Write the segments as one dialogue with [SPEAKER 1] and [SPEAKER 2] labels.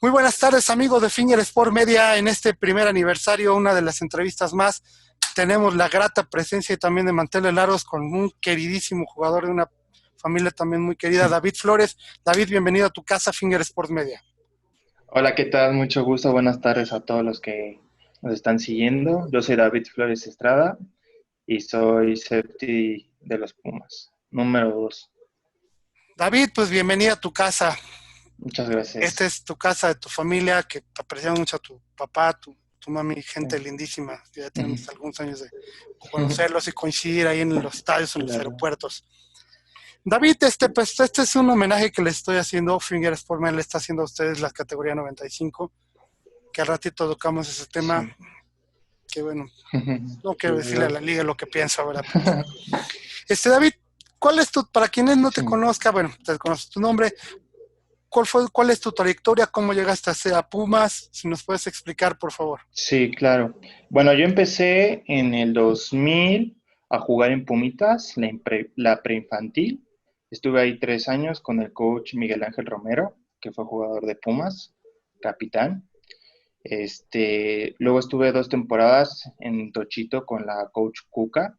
[SPEAKER 1] Muy buenas tardes, amigos de Finger Sport Media. En este primer aniversario, una de las entrevistas más, tenemos la grata presencia y también de manteles largos con un queridísimo jugador de una familia también muy querida, David Flores. David, bienvenido a tu casa, Finger Sport Media.
[SPEAKER 2] Hola, ¿qué tal? Mucho gusto. Buenas tardes a todos los que nos están siguiendo. Yo soy David Flores Estrada y soy safety de los Pumas, número 2.
[SPEAKER 1] David, pues bienvenido a tu casa.
[SPEAKER 2] Muchas
[SPEAKER 1] Esta
[SPEAKER 2] gracias.
[SPEAKER 1] es tu casa de tu familia, que te apreciamos mucho a tu papá, tu mami,
[SPEAKER 2] Sí.
[SPEAKER 1] gente lindísima. Ya
[SPEAKER 2] Ujú.
[SPEAKER 1] tenemos algunos años de conocerlos y coincidir ahí en los estadios, en los
[SPEAKER 2] Claro.
[SPEAKER 1] aeropuertos. David, pues este es un homenaje que le estoy haciendo, Finger Sportman le está haciendo a ustedes la categoría 95, que al ratito tocamos ese tema,
[SPEAKER 2] Sí.
[SPEAKER 1] que bueno, no quiero
[SPEAKER 2] Sí,
[SPEAKER 1] decirle a
[SPEAKER 2] ¿verdad?
[SPEAKER 1] la liga lo que piensa ahora. David, ¿cuál es para quienes no te
[SPEAKER 2] Sí.
[SPEAKER 1] conozcan, bueno, te conoces tu nombre, cuál es tu trayectoria, cómo llegaste a Pumas? Si nos puedes explicar, por favor.
[SPEAKER 2] Sí, claro. Bueno, yo empecé en el 2000 a jugar en Pumitas, la preinfantil. Estuve ahí 3 años con el coach Miguel Ángel Romero, que fue jugador de Pumas, capitán. Luego estuve 2 temporadas en Tochito con la coach Cuca.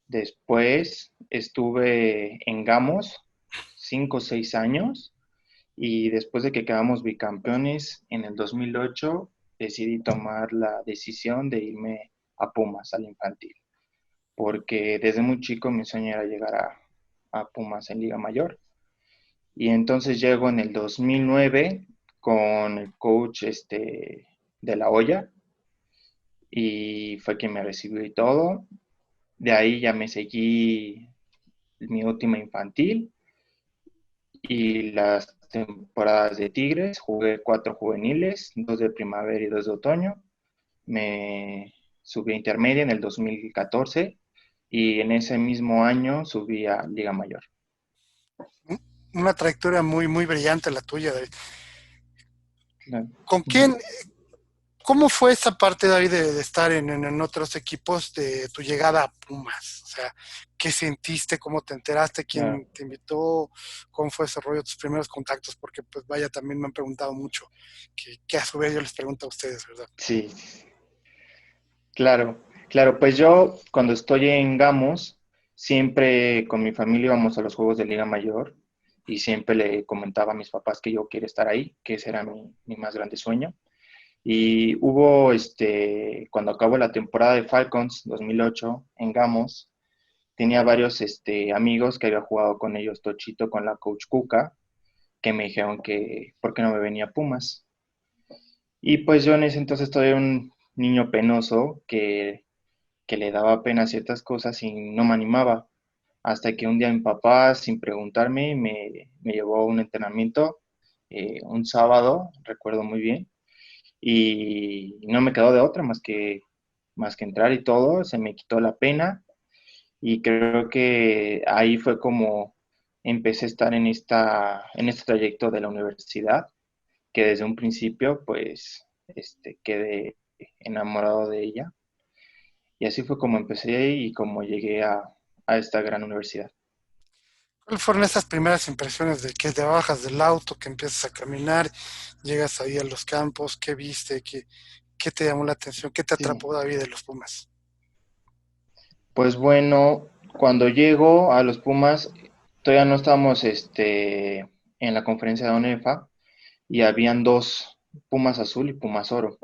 [SPEAKER 2] Después estuve en Gamos 5 o 6 años y después de que quedamos bicampeones en el 2008 decidí tomar la decisión de irme a Pumas, al infantil, porque desde muy chico mi sueño era llegar a Pumas en Liga Mayor. Y entonces llego en el 2009 con el coach de La Hoya y fue quien me recibió y todo. De ahí ya me seguí mi última infantil y las temporadas de Tigres. Jugué 4 juveniles, 2 de primavera y 2 de otoño. Me subí a intermedia en el 2014 y en ese mismo año subí a Liga Mayor.
[SPEAKER 1] Una trayectoria muy, muy brillante la tuya, David.
[SPEAKER 2] Claro.
[SPEAKER 1] ¿Con
[SPEAKER 2] Ujú.
[SPEAKER 1] quién, cómo fue esa parte, David, de estar en otros equipos de tu llegada a Pumas? O sea, ¿qué sentiste? ¿Cómo te enteraste?
[SPEAKER 2] Claro.
[SPEAKER 1] ¿Quién te invitó? ¿Cómo fue ese rollo, tus primeros contactos? Porque, pues vaya, también me han preguntado mucho, que a su vez yo les pregunto a ustedes, ¿verdad?
[SPEAKER 2] Sí, claro, claro. Pues yo cuando estoy en Gamos, siempre con mi familia íbamos a los juegos de Liga Mayor y siempre le comentaba a mis papás que yo quiero estar ahí, que ese era mi más grande sueño. Y hubo, cuando acabó la temporada de Falcons 2008 en Gamos, tenía varios amigos que había jugado con ellos Tochito, con la coach Cuca, que me dijeron que, ¿por qué no me venía a Pumas? Y pues yo en ese entonces todavía un niño penoso que le daba pena ciertas cosas y no me animaba. Hasta que un día mi papá, sin preguntarme, me llevó a un entrenamiento un sábado, recuerdo muy bien, y no me quedó de otra más que entrar y todo, se me quitó la pena y creo que ahí fue como empecé a estar en este trayecto de la universidad, que desde un principio pues quedé enamorado de ella y así fue como empecé y como llegué a esta gran universidad.
[SPEAKER 1] ¿Cuáles fueron esas primeras impresiones de que te bajas del auto, que empiezas a caminar, llegas ahí a los campos, qué viste, qué te llamó la atención, qué te
[SPEAKER 2] Sí,
[SPEAKER 1] atrapó, David, de los Pumas?
[SPEAKER 2] pues bueno, cuando llego a los Pumas, todavía no estábamos en la conferencia de ONEFA y habían dos, Pumas Azul y Pumas Oro.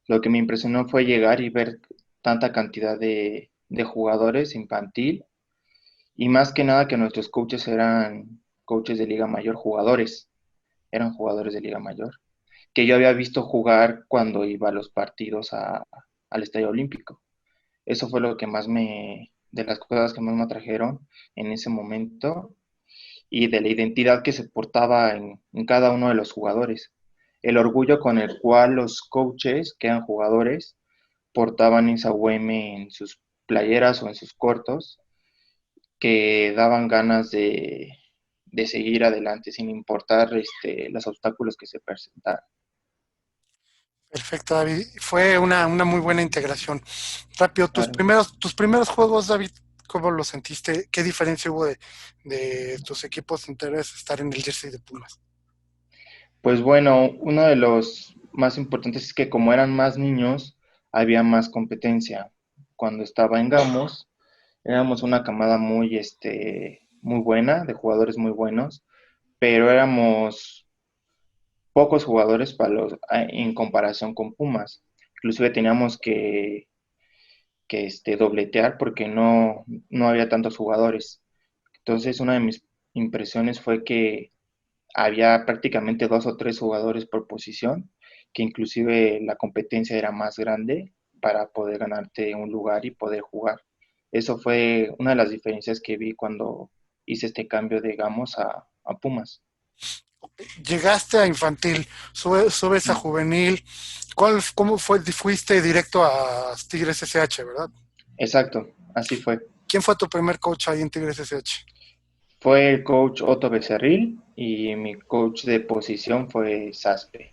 [SPEAKER 2] Lo que me impresionó fue llegar y ver tanta cantidad de jugadores infantil y más que nada que nuestros coaches eran coaches de Liga Mayor, eran jugadores de Liga Mayor, que yo había visto jugar cuando iba a los partidos al Estadio Olímpico. Eso fue lo que más de las cosas que más me atrajeron en ese momento y de la identidad que se portaba en cada uno de los jugadores. El orgullo con el cual los coaches, que eran jugadores, portaban esa UM en sus playeras o en sus cortos, que daban ganas de seguir adelante sin importar los obstáculos que se presentaran.
[SPEAKER 1] Perfecto, David. Fue una muy buena integración. Rápido,
[SPEAKER 2] Claro.
[SPEAKER 1] tus primeros juegos, David, ¿cómo los sentiste? ¿Qué diferencia hubo de tus equipos anteriores estar en el jersey de Pumas?
[SPEAKER 2] Pues bueno, uno de los más importantes es que como eran más niños, había más competencia. Cuando estaba en Gamos, éramos una camada muy, muy buena, de jugadores muy buenos, pero éramos pocos jugadores en comparación con Pumas. Inclusive teníamos que dobletear porque no había tantos jugadores. Entonces, una de mis impresiones fue que había prácticamente dos o tres jugadores por posición, que inclusive la competencia era más grande para poder ganarte un lugar y poder jugar. Eso fue una de las diferencias que vi cuando hice este cambio, digamos, a Pumas.
[SPEAKER 1] Llegaste a infantil, subes a juvenil. ¿Cómo fuiste directo a Tigres SH, verdad?
[SPEAKER 2] Exacto, así fue.
[SPEAKER 1] ¿Quién fue tu primer coach ahí en Tigres SH?
[SPEAKER 2] Fue el coach Otto Becerril y mi coach de posición fue Saspe,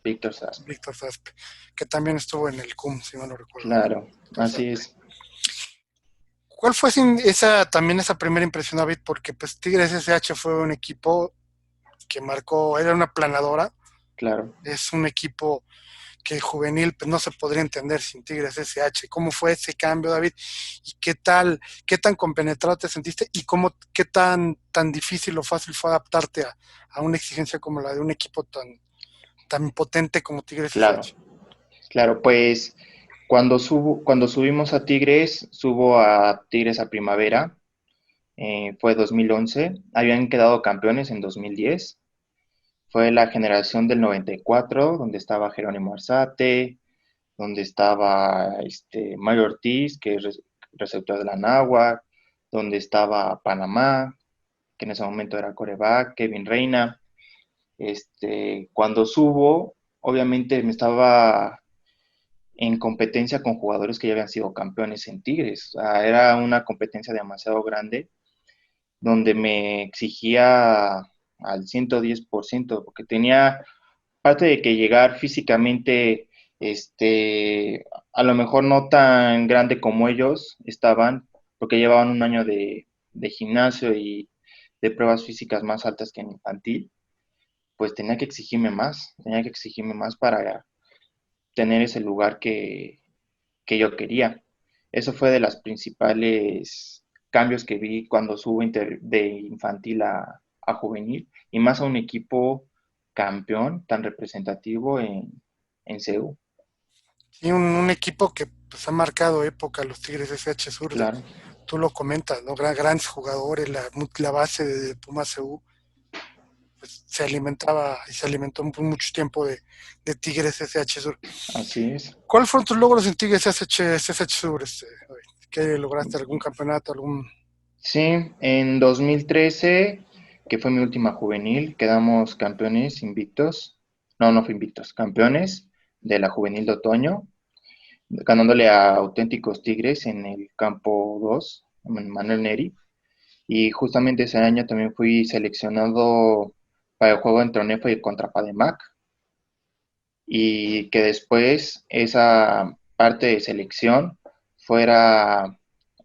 [SPEAKER 2] Víctor Saspe.
[SPEAKER 1] Víctor Zaspe, que también estuvo en el CUM, si mal no recuerdo.
[SPEAKER 2] Claro,
[SPEAKER 1] Víctor
[SPEAKER 2] así
[SPEAKER 1] Zaspe.
[SPEAKER 2] es.
[SPEAKER 1] ¿Cuál fue también esa primera impresión, David? Porque pues Tigres SH fue un equipo que marcó, era una planadora,
[SPEAKER 2] Claro.
[SPEAKER 1] es un equipo que juvenil pues no se podría entender sin Tigres SH. ¿Cómo fue ese cambio, David? ¿Y qué tan compenetrado te sentiste? ¿Y qué tan difícil o fácil fue adaptarte a una exigencia como la de un equipo tan potente como Tigres
[SPEAKER 2] Claro,
[SPEAKER 1] SH?
[SPEAKER 2] claro, pues cuando subimos a Tigres, subo a Tigres a Primavera, fue 2011, habían quedado campeones en 2010, fue la generación del 94, donde estaba Jerónimo Arzate, donde estaba Mario Ortiz, que es receptor de la Náhuac, donde estaba Panamá, que en ese momento era coreback, Kevin Reina. Cuando subo, obviamente me estaba en competencia con jugadores que ya habían sido campeones en Tigres. O sea, era una competencia demasiado grande donde me exigía al 110%, porque tenía parte de que llegar físicamente, a lo mejor no tan grande como ellos estaban, porque llevaban un año de gimnasio y de pruebas físicas más altas que en infantil, pues tenía que exigirme más para tener ese lugar que yo quería. Eso fue de las principales cambios que vi cuando subo de infantil a juvenil y más a un equipo campeón tan representativo en CEU.
[SPEAKER 1] Y un equipo que pues, ha marcado época los Tigres SH Sur.
[SPEAKER 2] Claro,
[SPEAKER 1] Tú lo comentas, ¿no? Grandes jugadores, la base de Pumas CU pues, se alimentaba y se alimentó por mucho tiempo de Tigres SH Sur.
[SPEAKER 2] así es.
[SPEAKER 1] ¿Cuáles fueron tus logros en Tigres SH Sur? ¿Qué lograste? ¿Algún campeonato?
[SPEAKER 2] Sí, en 2013, que fue mi última juvenil, quedamos campeones invictos. No, no fue invictos, campeones de la juvenil de otoño, ganándole a auténticos Tigres en el campo 2, en Manuel Neri. Y justamente ese año también fui seleccionado para el juego entre Onefa y contra Pademac. Y que después esa parte de selección fuera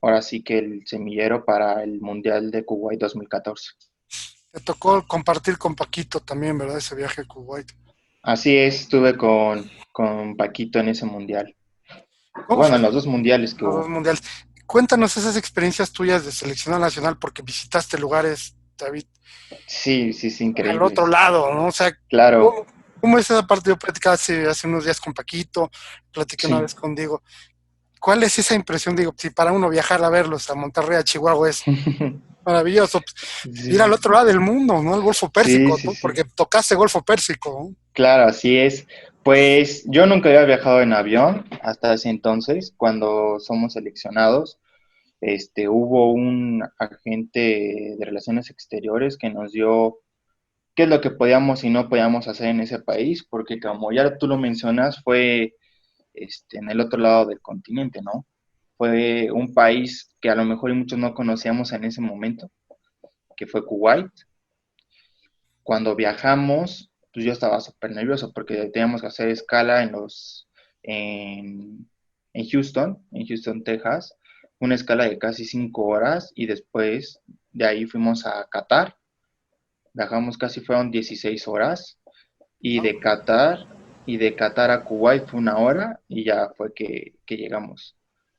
[SPEAKER 2] ahora sí que el semillero para el Mundial de Kuwait 2014.
[SPEAKER 1] Te tocó compartir con Paquito también, ¿verdad? Ese viaje a Kuwait.
[SPEAKER 2] Así es, estuve con Paquito en ese mundial.
[SPEAKER 1] ¿Cómo
[SPEAKER 2] Bueno,
[SPEAKER 1] fue
[SPEAKER 2] en los dos mundiales que
[SPEAKER 1] los dos
[SPEAKER 2] hubo.
[SPEAKER 1] mundiales? Cuéntanos esas experiencias tuyas de seleccionado nacional porque visitaste lugares, David,
[SPEAKER 2] Sí, sí, sí,
[SPEAKER 1] al otro
[SPEAKER 2] increíbles.
[SPEAKER 1] lado, ¿no? O sea,
[SPEAKER 2] Claro,
[SPEAKER 1] ¿cómo es esa parte? Yo platicaba hace unos días con Paquito, platiqué una
[SPEAKER 2] sí.
[SPEAKER 1] vez con Diego. ¿Cuál es esa impresión? Digo, si para uno viajar a verlos a Monterrey, a Chihuahua es maravilloso, pues, ir al
[SPEAKER 2] Sí,
[SPEAKER 1] otro lado del mundo, ¿no? El Golfo
[SPEAKER 2] sí,
[SPEAKER 1] Pérsico,
[SPEAKER 2] sí,
[SPEAKER 1] ¿no?
[SPEAKER 2] sí.
[SPEAKER 1] Porque tocaste Golfo Pérsico, ¿no?
[SPEAKER 2] Claro, así es. Pues yo nunca había viajado en avión hasta ese entonces, cuando somos seleccionados. Hubo un agente de relaciones exteriores que nos dio qué es lo que podíamos y no podíamos hacer en ese país, porque como ya tú lo mencionas, fue en el otro lado del continente, ¿no? Fue un país que a lo mejor y muchos no conocíamos en ese momento, que fue Kuwait. Cuando viajamos, pues yo estaba súper nervioso porque teníamos que hacer escala en, en Houston, Texas, una escala de casi 5 horas y después de ahí fuimos a Qatar, viajamos casi fueron 16 horas y
[SPEAKER 1] ¿no?
[SPEAKER 2] de Qatar a Kuwait fue 1 hora y ya fue que llegamos.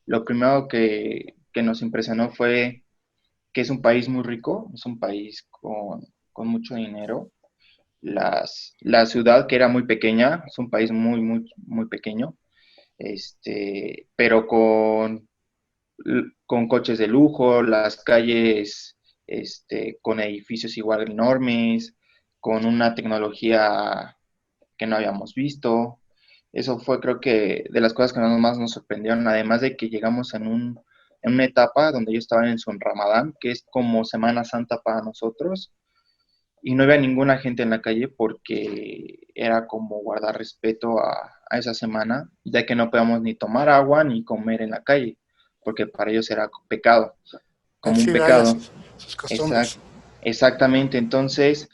[SPEAKER 2] Lo primero que nos impresionó fue que es un país muy rico, es un país con mucho dinero. La ciudad, que era muy pequeña, es un país muy, muy, muy pequeño, pero con coches de lujo, las calles con edificios igual enormes, con una tecnología que no habíamos visto. Eso fue, creo que, de las cosas que más nos sorprendieron, además de que llegamos en una etapa donde ellos estaban en su Ramadán, que es como Semana Santa para nosotros, y no había ninguna gente en la calle porque era como guardar respeto a esa semana, ya que no podíamos ni tomar agua ni comer en la calle, porque para ellos era pecado, como un
[SPEAKER 1] Sí, vaya
[SPEAKER 2] pecado.
[SPEAKER 1] sus costumbres.
[SPEAKER 2] Exact, exactamente, entonces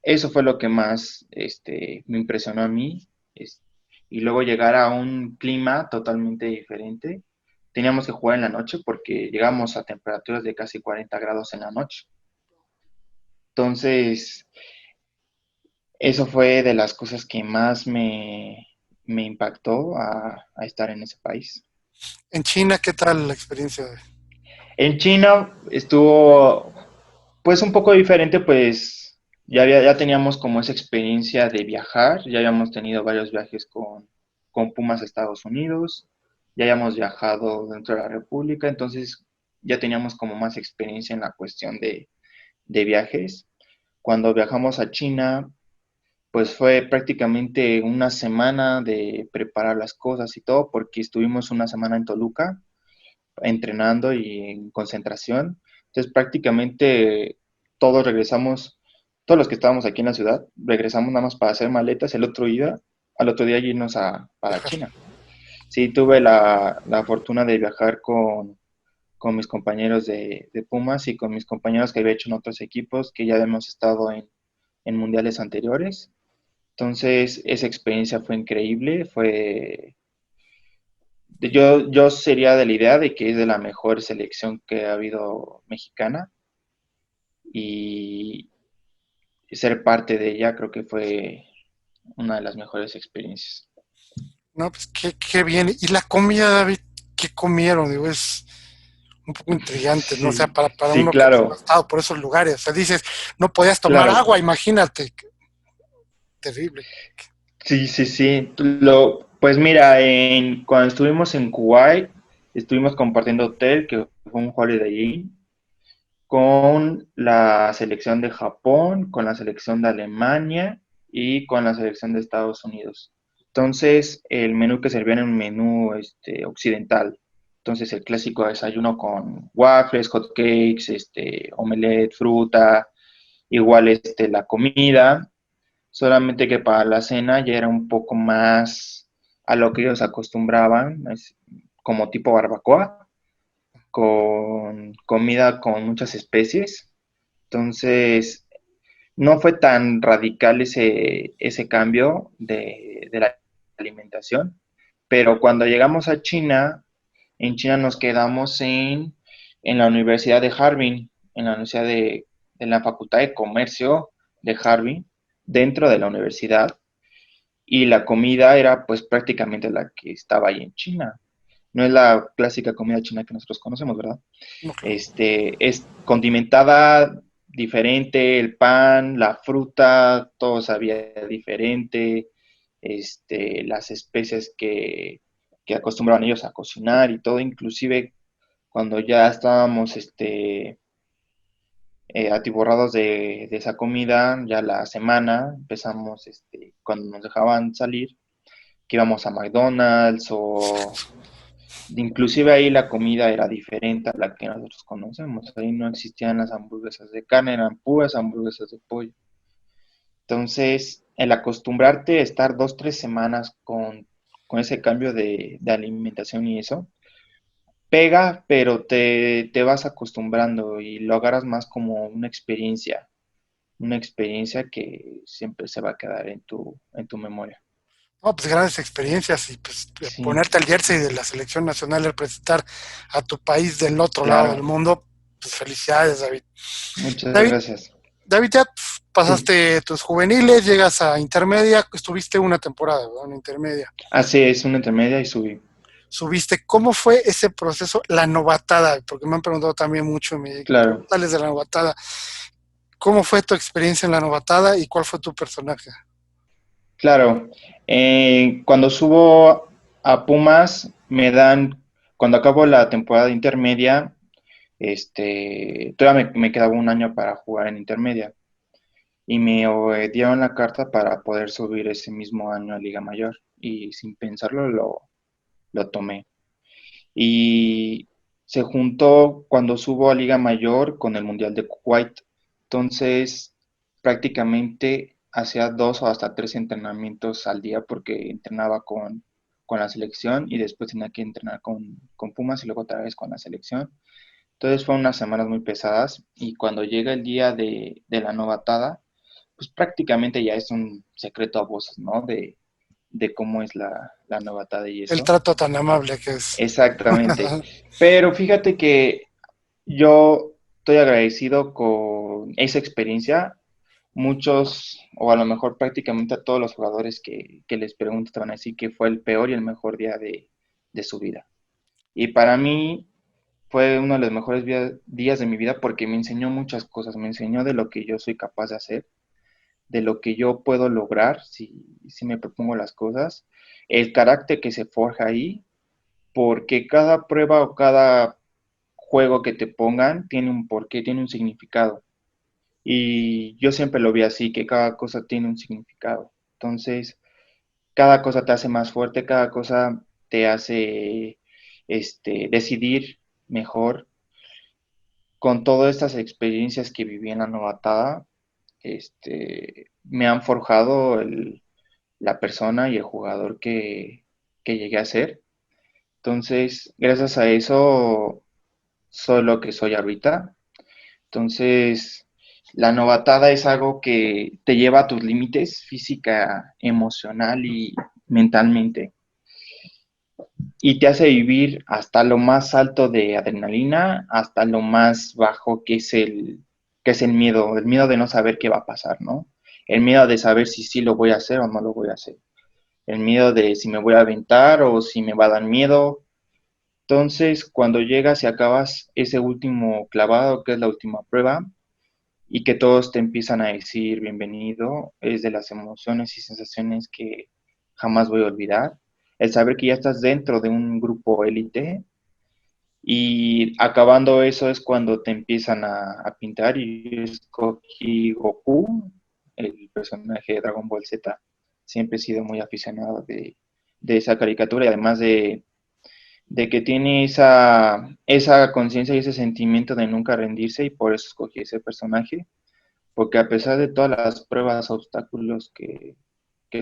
[SPEAKER 2] eso fue lo que más me impresionó a mí. es- y luego llegar a un clima totalmente diferente. Teníamos que jugar en la noche porque llegamos a temperaturas de casi 40 grados en la noche. Entonces, eso fue de las cosas que más me impactó a estar en ese país.
[SPEAKER 1] En China, ¿qué tal la experiencia?
[SPEAKER 2] En China estuvo pues un poco diferente, pues ya teníamos como esa experiencia de viajar, ya habíamos tenido varios viajes con Pumas a Estados Unidos, ya habíamos viajado dentro de la República, entonces ya teníamos como más experiencia en la cuestión de viajes. Cuando viajamos a China, pues fue prácticamente una semana de preparar las cosas y todo, porque estuvimos una semana en Toluca entrenando y en concentración. Entonces prácticamente todos regresamos, todos los que estábamos aquí en la ciudad, regresamos nada más para hacer maletas al otro día irnos para
[SPEAKER 1] Viajar.
[SPEAKER 2] China. Sí, tuve la fortuna de viajar con mis compañeros de Pumas y con mis compañeros que había hecho en otros equipos que ya hemos estado en mundiales anteriores. Entonces, esa experiencia fue increíble, yo sería de la idea de que es de la mejor selección que ha habido mexicana y ser parte de ella creo que fue una de las mejores experiencias.
[SPEAKER 1] No, pues qué bien. Y la comida, David, ¿qué comieron? Digo, es un poco intrigante, ¿no? O sea,
[SPEAKER 2] Sí,
[SPEAKER 1] para
[SPEAKER 2] sí,
[SPEAKER 1] uno que no ha
[SPEAKER 2] claro,
[SPEAKER 1] estado por esos lugares. O sea, dices, no podías tomar
[SPEAKER 2] claro.
[SPEAKER 1] agua, imagínate. Terrible.
[SPEAKER 2] Sí, sí, sí. Pues mira, cuando estuvimos en Kuwait, estuvimos compartiendo hotel, que fue un Holiday Inn, con la selección de Japón, con la selección de Alemania y con la selección de Estados Unidos. Entonces, el menú que servían era un menú occidental. Entonces, el clásico desayuno con waffles, hot cakes, omelette, fruta, igual la comida, solamente que para la cena ya era un poco más a lo que ellos acostumbraban, como tipo barbacoa, con comida con muchas especies. Entonces, no fue tan radical ese cambio de la alimentación, pero cuando llegamos a China, en China nos quedamos en la Universidad de Harbin, en la Universidad de la Facultad de Comercio de Harbin, dentro de la universidad, y la comida era pues prácticamente la que estaba ahí en China. No es la clásica comida china que nosotros conocemos, ¿verdad?
[SPEAKER 1] No, claro.
[SPEAKER 2] Es condimentada diferente, el pan, la fruta, todo sabía diferente, las especies que acostumbraban ellos a cocinar y todo, inclusive cuando ya estábamos atiborrados de esa comida, ya la semana empezamos, cuando nos dejaban salir, que íbamos a McDonald's o inclusive ahí la comida era diferente a la que nosotros conocemos. Ahí no existían las hamburguesas de carne, eran puras hamburguesas de pollo. Entonces, el acostumbrarte a estar 2, 3 semanas con ese cambio de alimentación y eso, pega, pero te vas acostumbrando y lo agarras más como una experiencia que siempre se va a quedar en tu memoria.
[SPEAKER 1] No, pues grandes experiencias y pues
[SPEAKER 2] Sí,
[SPEAKER 1] ponerte al jersey de la selección nacional y representar a tu país del otro lado del
[SPEAKER 2] claro.
[SPEAKER 1] mundo, pues felicidades, David.
[SPEAKER 2] Muchas
[SPEAKER 1] David,
[SPEAKER 2] gracias.
[SPEAKER 1] David, ya pasaste tus juveniles, llegas a intermedia, estuviste una temporada, ¿verdad? En intermedia.
[SPEAKER 2] Así es, una intermedia y subí.
[SPEAKER 1] Subiste, ¿cómo fue ese proceso, la novatada? Porque me han preguntado también mucho, ¿cómo
[SPEAKER 2] Claro,
[SPEAKER 1] sales de la novatada? ¿Cómo fue tu experiencia en la novatada y cuál fue tu personaje?
[SPEAKER 2] claro. Cuando subo a Pumas, cuando acabo la temporada intermedia, todavía me quedaba un año para jugar en intermedia y me dieron la carta para poder subir ese mismo año a Liga Mayor y sin pensarlo lo tomé. Y se juntó cuando subo a Liga Mayor con el Mundial de Kuwait. Entonces, prácticamente hacía 2 o hasta 3 entrenamientos al día porque entrenaba con la selección y después tenía que entrenar con Pumas y luego otra vez con la selección. Entonces fueron unas semanas muy pesadas y cuando llega el día de la novatada, pues prácticamente ya es un secreto a voces, ¿no? De cómo es la novatada y
[SPEAKER 1] El
[SPEAKER 2] eso.
[SPEAKER 1] trato tan amable que es.
[SPEAKER 2] Exactamente. Pero fíjate que yo estoy agradecido con esa experiencia. Muchos, o a lo mejor prácticamente a todos los jugadores que les pregunto, te van a decir que fue el peor y el mejor día de su vida. Y para mí fue uno de los mejores días de mi vida porque me enseñó muchas cosas. Me enseñó de lo que yo soy capaz de hacer, de lo que yo puedo lograr si me propongo las cosas, el carácter que se forja ahí, porque cada prueba o cada juego que te pongan tiene un porqué, tiene un significado. Y yo siempre lo vi así, que cada cosa tiene un significado. Entonces, cada cosa te hace más fuerte, cada cosa te hace decidir mejor. Con todas estas experiencias que viví en la novatada, me han forjado la persona y el jugador que llegué a ser. Entonces, gracias a eso, soy lo que soy ahorita. Entonces, la novatada es algo que te lleva a tus límites física, emocional y mentalmente y te hace vivir hasta lo más alto de adrenalina, hasta lo más bajo que es el miedo de no saber qué va a pasar, ¿no? El miedo de saber si sí lo voy a hacer o no lo voy a hacer. El miedo de si me voy a aventar o si me va a dar miedo. Entonces, cuando llegas y acabas ese último clavado, que es la última prueba, y que todos te empiezan a decir bienvenido, es de las emociones y sensaciones que jamás voy a olvidar. El saber que ya estás dentro de un grupo élite y acabando eso es cuando te empiezan a pintar y yo escogí Goku, el personaje de Dragon Ball Z. Siempre he sido muy aficionado de esa caricatura y además de que tiene esa conciencia y ese sentimiento de nunca rendirse y por eso escogí ese personaje, porque a pesar de todas las pruebas, obstáculos que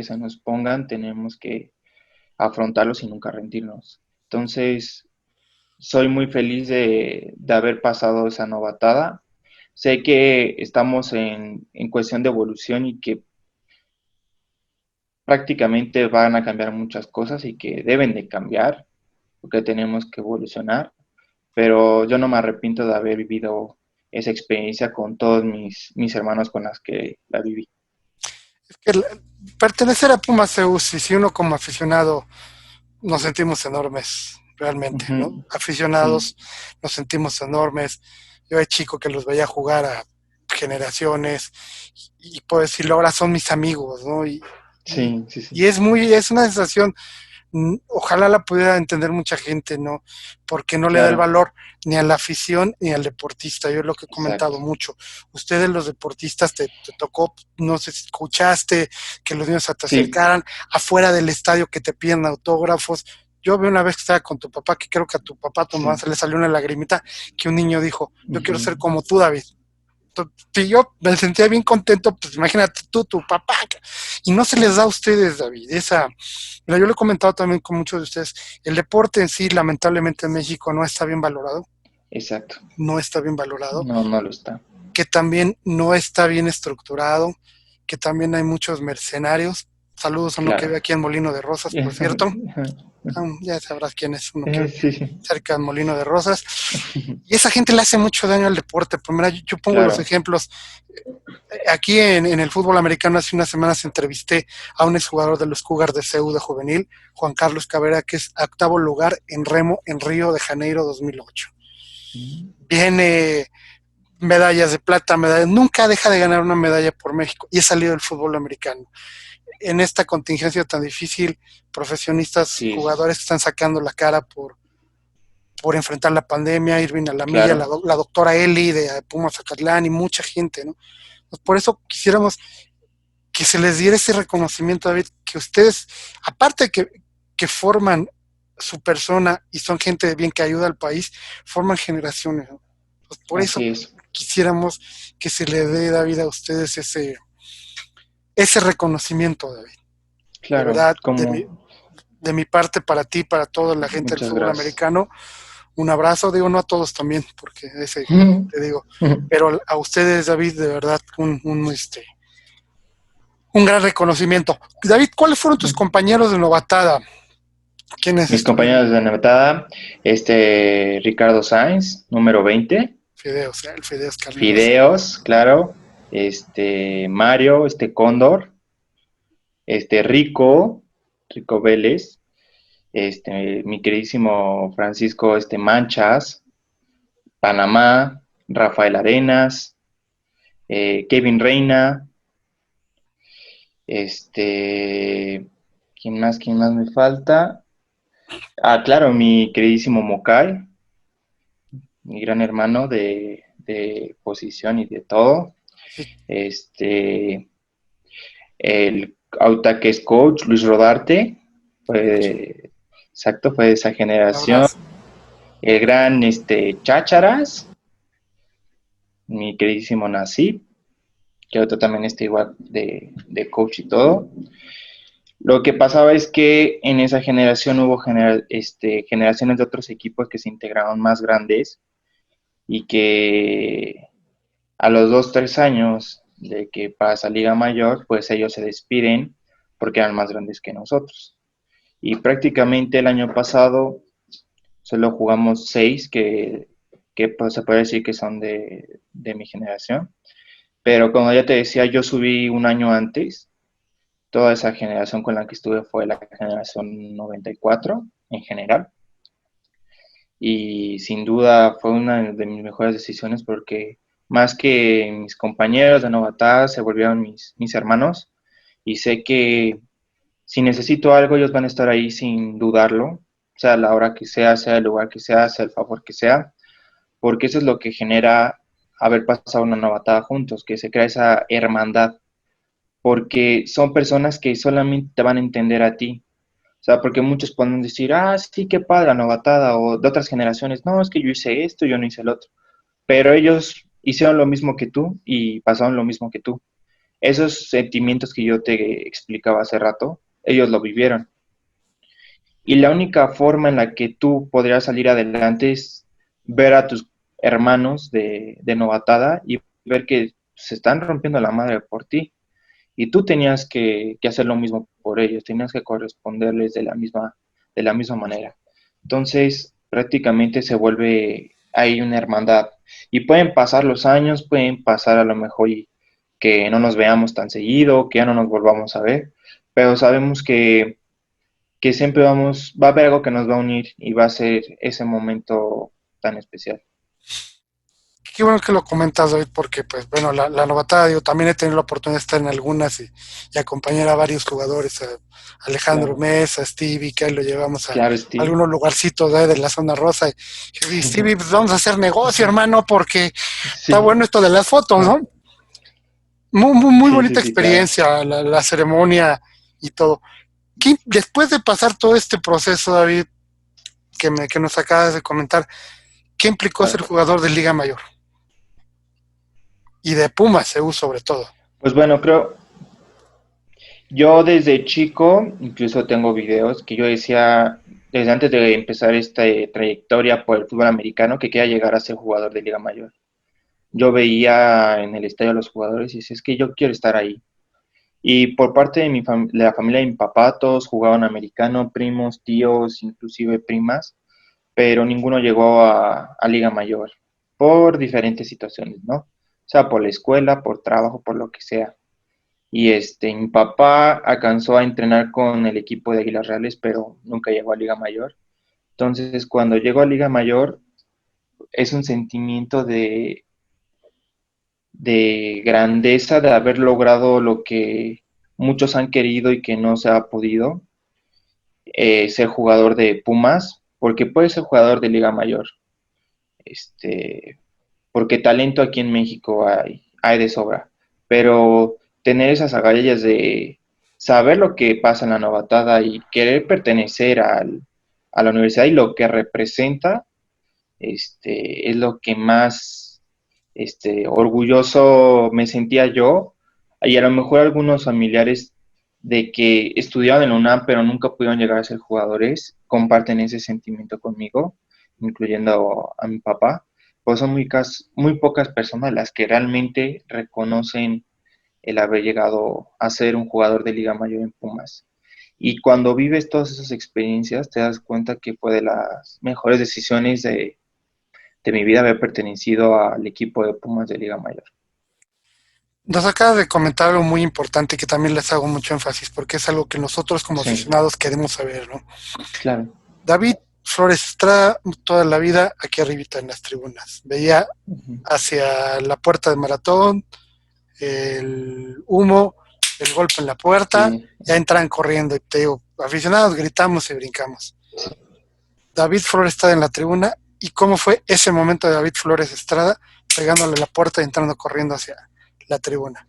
[SPEAKER 2] se nos pongan, tenemos que afrontarlos y nunca rendirnos. Entonces, soy muy feliz de haber pasado esa novatada. Sé que estamos en cuestión de evolución y que prácticamente van a cambiar muchas cosas y que deben de cambiar porque tenemos que evolucionar, pero yo no me arrepiento de haber vivido esa experiencia con todos mis hermanos con las que la viví.
[SPEAKER 1] Es que pertenecer a Pumas Zeus, y si uno como aficionado nos sentimos enormes, realmente, ¿no?
[SPEAKER 2] Ujú. Sí,
[SPEAKER 1] Aficionados nos sentimos enormes. Yo de chico que los veía jugar a generaciones y puedo decirlo, ahora son mis amigos, ¿no? Y,
[SPEAKER 2] sí, sí, sí,
[SPEAKER 1] y es una sensación, ojalá la pudiera entender mucha gente, ¿no? Porque no le da el
[SPEAKER 2] claro,
[SPEAKER 1] valor ni a la afición ni al deportista. Yo es lo que he comentado
[SPEAKER 2] exacto.
[SPEAKER 1] mucho. Ustedes los deportistas te tocó, no sé si escuchaste, que los niños se te
[SPEAKER 2] Sí,
[SPEAKER 1] acercaran afuera del estadio, que te piden autógrafos. Yo vi una vez que estaba con tu papá, que creo que a tu papá, a tu mamá
[SPEAKER 2] sí.
[SPEAKER 1] se le salió una lagrimita, que un niño dijo, yo quiero ser
[SPEAKER 2] Ujú.
[SPEAKER 1] como tú, David. Y yo me sentía bien contento, pues imagínate tú, tu papá, y no se les da a ustedes, David, mira, yo lo he comentado también con muchos de ustedes, el deporte en sí, lamentablemente en México no está bien valorado,
[SPEAKER 2] Exacto.
[SPEAKER 1] no está bien valorado,
[SPEAKER 2] No, no lo está.
[SPEAKER 1] que también no está bien estructurado, que también hay muchos mercenarios, saludos a uno que
[SPEAKER 2] Claro.
[SPEAKER 1] vive aquí en Molino de Rosas, por cierto, Ya sabrás quién es uno que vive
[SPEAKER 2] Sí, sí.
[SPEAKER 1] cerca del Molino de Rosas. Y esa gente le hace mucho daño al deporte. Pues mira, yo pongo los
[SPEAKER 2] Claro.
[SPEAKER 1] ejemplos. Aquí en el fútbol americano hace unas semanas entrevisté a un exjugador de los Cougars de CU de juvenil, Juan Carlos Cabrera, que es octavo lugar en remo en Río de Janeiro 2008.
[SPEAKER 2] Mm.
[SPEAKER 1] Viene medallas de plata, medallas, nunca deja de ganar una medalla por México y es salido del fútbol americano. En esta contingencia tan difícil, profesionistas,
[SPEAKER 2] Sí,
[SPEAKER 1] jugadores que están sacando la cara por enfrentar la pandemia, Irving Alamilla,
[SPEAKER 2] claro.
[SPEAKER 1] la doctora Eli de Pumas Zacatlán y mucha gente, ¿no? Por eso quisiéramos que se les diera ese reconocimiento, David, que ustedes, aparte que forman su persona y son gente de bien que ayuda al país, forman generaciones, ¿no? Pues por eso
[SPEAKER 2] Así es.
[SPEAKER 1] quisiéramos que se le dé, David, a ustedes ese reconocimiento, David. De
[SPEAKER 2] Claro,
[SPEAKER 1] verdad,
[SPEAKER 2] como
[SPEAKER 1] de mi parte para ti, para toda la gente del
[SPEAKER 2] muchas
[SPEAKER 1] fútbol
[SPEAKER 2] gracias.
[SPEAKER 1] americano, un abrazo, digo, no a todos también, porque ese, te digo, pero a ustedes, David, de verdad, un gran reconocimiento. David, ¿cuáles fueron tus compañeros de novatada? ¿Quiénes
[SPEAKER 2] Mis
[SPEAKER 1] estuvieron?
[SPEAKER 2] compañeros de novatada, Ricardo Sainz, número 20,
[SPEAKER 1] Fideos, el Fideos Carneros.
[SPEAKER 2] Fideos, claro, Mario, Cóndor, Rico, Rico Vélez, mi queridísimo Francisco, Manchas, Panamá, Rafael Arenas, Kevin Reina, quién más me falta? Ah, claro, mi queridísimo Mokai, mi gran hermano de posición y de todo.
[SPEAKER 1] Sí,
[SPEAKER 2] Este, el ahorita que es coach, Luis Rodarte, exacto, fue de esa
[SPEAKER 1] un
[SPEAKER 2] generación.
[SPEAKER 1] abrazo.
[SPEAKER 2] El gran Chácharas, mi queridísimo Nasib, que ahorita también está igual de coach y todo. Lo que pasaba es que en esa generación hubo generaciones de otros equipos que se integraron más grandes y que a los 2, 3 años de que pasa Liga Mayor, pues ellos se despiden porque eran más grandes que nosotros. Y prácticamente el año pasado solo jugamos 6 que pues, se puede decir que son de mi generación. Pero como ya te decía, yo subí un año antes. Toda esa generación con la que estuve fue la generación 94 en general. Y sin duda fue una de mis mejores decisiones porque más que mis compañeros de novatada se volvieron mis hermanos y sé que si necesito algo ellos van a estar ahí sin dudarlo, sea la hora que sea el lugar que sea el favor que sea, porque eso es lo que genera haber pasado una novatada juntos, que se crea esa hermandad, porque son personas que solamente te van a entender a ti. O sea, porque muchos pueden decir, ah, sí, qué padre la novatada, o de otras generaciones, no, es que yo hice esto, yo no hice el otro. Pero ellos hicieron lo mismo que tú y pasaron lo mismo que tú. Esos sentimientos que yo te explicaba hace rato, ellos lo vivieron. Y la única forma en la que tú podrías salir adelante es ver a tus hermanos de novatada y ver que se están rompiendo la madre por ti. Y tú tenías que hacer lo mismo por ellos, tenías que corresponderles de la misma manera. Entonces, prácticamente se vuelve ahí una hermandad. Y pueden pasar los años, pueden pasar a lo mejor y que no nos veamos tan seguido, que ya no nos volvamos a ver, pero sabemos que siempre va a haber algo que nos va a unir y va a ser ese momento tan especial.
[SPEAKER 1] Qué bueno que lo comentas, David, porque, pues, bueno, la novatada, digo, también he tenido la oportunidad de estar en algunas y acompañar a varios jugadores, a Alejandro
[SPEAKER 2] Claro,
[SPEAKER 1] Mesa, a Stevie, que ahí lo llevamos a
[SPEAKER 2] claro, Steve.
[SPEAKER 1] algunos lugarcitos de la zona rosa. Y Stevie, pues vamos a hacer negocio, hermano, porque está
[SPEAKER 2] Sí,
[SPEAKER 1] bueno esto de las fotos, ¿no? Muy
[SPEAKER 2] sí, sí,
[SPEAKER 1] bonita
[SPEAKER 2] sí, claro.
[SPEAKER 1] experiencia, la ceremonia y todo. Después de pasar todo este proceso, David, que nos acabas de comentar, ¿qué implicó ser
[SPEAKER 2] Claro.
[SPEAKER 1] jugador de Liga Mayor? Y de Pumas, EU sobre todo.
[SPEAKER 2] Pues bueno, yo desde chico, incluso tengo videos que yo decía, desde antes de empezar esta trayectoria por el fútbol americano, que quería llegar a ser jugador de Liga Mayor. Yo veía en el estadio a los jugadores y decía, es que yo quiero estar ahí. Y por parte de de la familia de mi papá, todos jugaban americano, primos, tíos, inclusive primas, pero ninguno llegó a Liga Mayor por diferentes situaciones, ¿no? O sea, por la escuela, por trabajo, por lo que sea. Y mi papá alcanzó a entrenar con el equipo de Águilas Reales, pero nunca llegó a Liga Mayor. Entonces, cuando llegó a Liga Mayor, es un sentimiento de grandeza de haber logrado lo que muchos han querido y que no se ha podido, ser jugador de Pumas, porque puede ser jugador de Liga Mayor, este, porque talento aquí en México hay de sobra, pero tener esas agallas de saber lo que pasa en la novatada y querer pertenecer a la universidad y lo que representa, es lo que más orgulloso me sentía yo, y a lo mejor algunos familiares de que estudiaban en la UNAM pero nunca pudieron llegar a ser jugadores, comparten ese sentimiento conmigo, incluyendo a mi papá, pues son muy pocas personas las que realmente reconocen el haber llegado a ser un jugador de Liga Mayor en Pumas. Y cuando vives todas esas experiencias, te das cuenta que fue de las mejores decisiones de mi vida haber pertenecido al equipo de Pumas de Liga Mayor.
[SPEAKER 1] Nos acabas de comentar algo muy importante que también les hago mucho énfasis porque es algo que nosotros como
[SPEAKER 2] Sí,
[SPEAKER 1] aficionados queremos saber, ¿no?
[SPEAKER 2] claro.
[SPEAKER 1] David Flores Estrada toda la vida aquí arribita en las tribunas. Veía
[SPEAKER 2] Ujú.
[SPEAKER 1] hacia la puerta de maratón, el humo, el golpe en la puerta,
[SPEAKER 2] Sí,
[SPEAKER 1] ya entran corriendo y te digo, aficionados gritamos y brincamos. David Flores Estrada en la tribuna y cómo fue ese momento de David Flores Estrada pegándole a la puerta y entrando corriendo hacia la tribuna.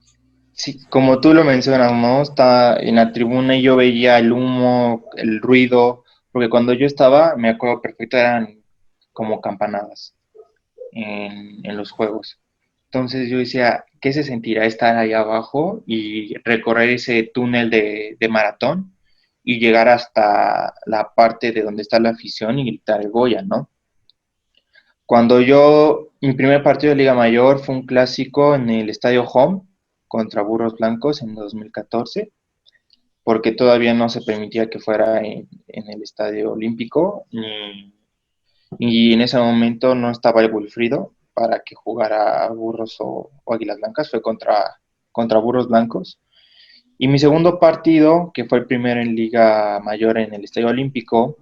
[SPEAKER 2] sí, como tú lo mencionas, ¿no? Estaba en la tribuna y yo veía el humo, el ruido, porque cuando yo estaba, me acuerdo perfecto, eran como campanadas en los juegos. Entonces yo decía, ¿qué se sentirá estar ahí abajo y recorrer ese túnel de maratón y llegar hasta la parte de donde está la afición y gritar el Goya, ¿no? Mi primer partido de Liga Mayor fue un clásico en el Estadio Home contra Burros Blancos en 2014, porque todavía no se permitía que fuera en el Estadio Olímpico, y en ese momento no estaba el Wilfrido para que jugara Burros o Águilas Blancas, fue contra Burros Blancos. Y mi segundo partido, que fue el primero en Liga Mayor en el Estadio Olímpico,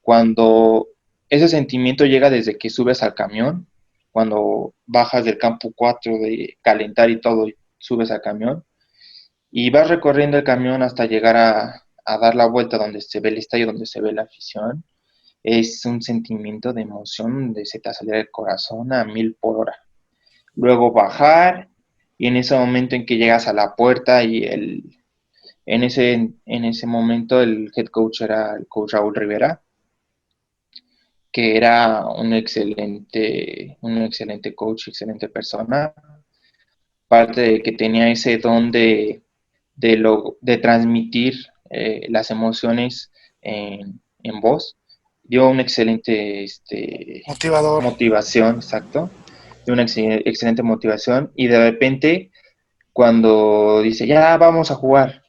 [SPEAKER 2] cuando ese sentimiento llega desde que subes al camión, cuando bajas del campo 4 de calentar y todo, y subes al camión, y vas recorriendo el camión hasta llegar a dar la vuelta donde se ve el estadio, donde se ve la afición, es un sentimiento de emoción donde se te acelera el corazón a 1000 por hora. Luego bajar, y en ese momento en que llegas a la puerta en ese momento el head coach era el coach Raúl Rivera, que era un excelente coach, excelente persona, parte de que tenía ese don de transmitir las emociones en voz, dio una excelente
[SPEAKER 1] Motivador.
[SPEAKER 2] motivación, exacto, dio una excelente motivación y de repente cuando dice, ya vamos a jugar,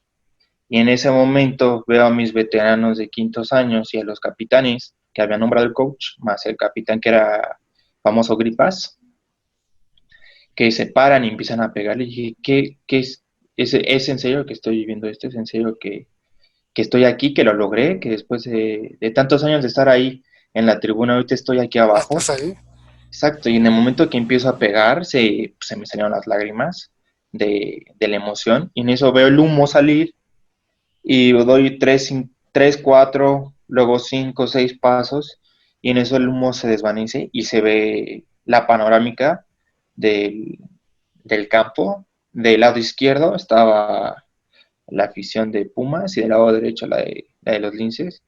[SPEAKER 2] y en ese momento veo a mis veteranos de quintos años y a los capitanes que había nombrado el coach, más el capitán que era famoso Gripas, que se paran y empiezan a pegarle. Y dije, ¿qué es en serio que estoy viviendo esto? ¿Es en serio que estoy aquí, que lo logré? Que después de tantos años de estar ahí en la tribuna, ahorita estoy aquí
[SPEAKER 1] Ah, ¿estás
[SPEAKER 2] abajo.
[SPEAKER 1] ahí?
[SPEAKER 2] Exacto, y en el momento que empiezo a pegar, se me salieron las lágrimas de la emoción. Y en eso veo el humo salir y doy tres, cuatro, luego 5, 6 pasos, y en eso el humo se desvanece y se ve la panorámica del, del campo. Del lado izquierdo estaba la afición de Pumas y del lado derecho la de los Linces,